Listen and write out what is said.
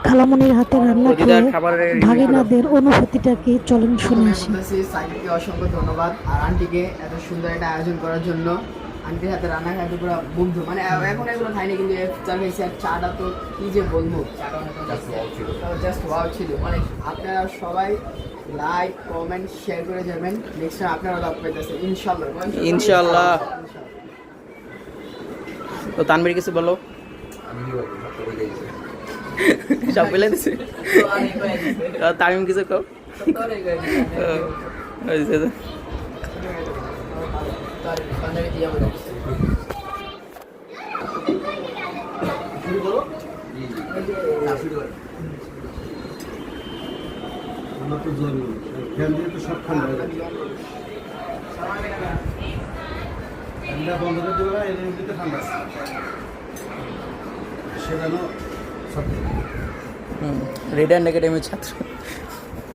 খালামনির হাতে রান্না খেয়ে ভাগিনাদের অনুভূতিটা কি চলেন শুনে আসি। সাইডকে অসংখ্য ধন্যবাদ আর আন্টিকে এত সুন্দর একটা আয়োজন করার জন্য। আন্টির হাতে রান্না খাইতে পুরো মুগ্ধ, মানে এখন এগুলো খাইনি কিন্তু চা খাইছি আর চাটা তো কি যে বলবো, চাটা জাস্ট ওয়াও ছিল। মানে আপনারা সবাই লাইক কমেন্ট শেয়ার করে যাবেন, নেক্সট টাইম আপনারা লাভ পাইতেছেন ইনশাআল্লাহ ইনশাআল্লাহ। তো তানভীর কিছু বলো। সব বলে দিছে। তামিম কিছু কও। রেড অ্যান্ড একাডেমির ছাত্র